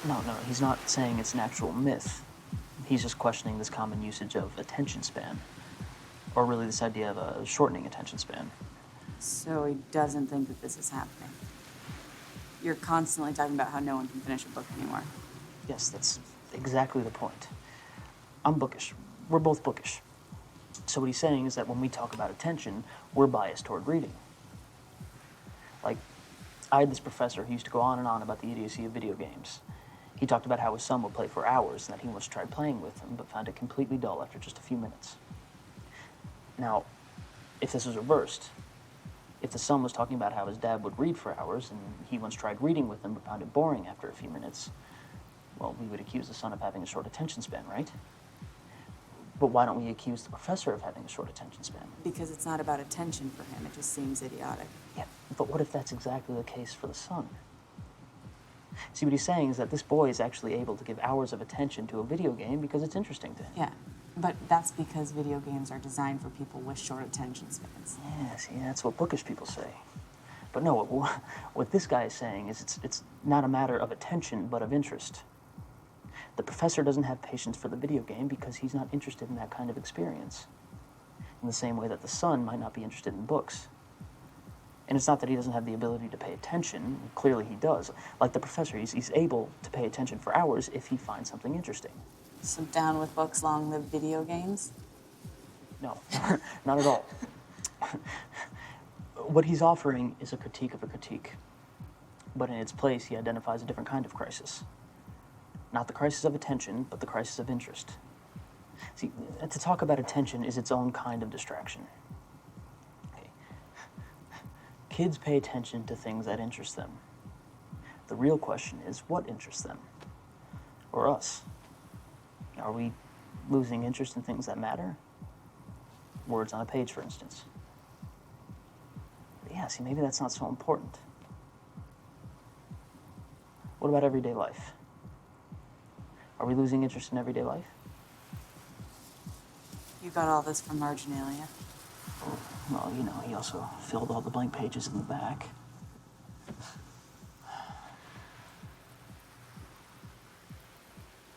No, he's not saying it's an actual myth. He's just questioning this common usage of attention span, or really this idea of a shortening attention span. So he doesn't think that this is happening. You're constantly talking about how no one can finish a book anymore. Yes, that's exactly the point. I'm bookish. We're both bookish. So what he's saying is that when we talk about attention, we're biased toward reading. Like, I had this professor who used to go on and on about the idiocy of video games. He talked about how his son would play for hours and that he once tried playing with him, but found it completely dull after just a few minutes. Now, if this was reversed, if the son was talking about how his dad would read for hours and he once tried reading with him but found it boring after a few minutes, well, we would accuse the son of having a short attention span, right? But why don't we accuse the professor of having a short attention span? Because it's not about attention for him, it just seems idiotic. Yeah, but what if that's exactly the case for the son? See, what he's saying is that this boy is actually able to give hours of attention to a video game because it's interesting to him. Yeah, but that's because video games are designed for people with short attention spans. Yeah, see, that's what bookish people say. But no, what this guy is saying is it's not a matter of attention, but of interest. The professor doesn't have patience for the video game because he's not interested in that kind of experience. In the same way that the son might not be interested in books. And it's not that he doesn't have the ability to pay attention. Clearly he does. Like the professor, he's able to pay attention for hours if he finds something interesting. So down with books, long live video games? No, not at all. What he's offering is a critique of a critique. But in its place, he identifies a different kind of crisis. Not the crisis of attention, but the crisis of interest. See, to talk about attention is its own kind of distraction. Okay. Kids pay attention to things that interest them. The real question is, what interests them? Or us? Are we losing interest in things that matter? Words on a page, for instance. But yeah, see, maybe that's not so important. What about everyday life? Are we losing interest in everyday life? You got all this from Marginalia. Well, you know, he also filled all the blank pages in the back.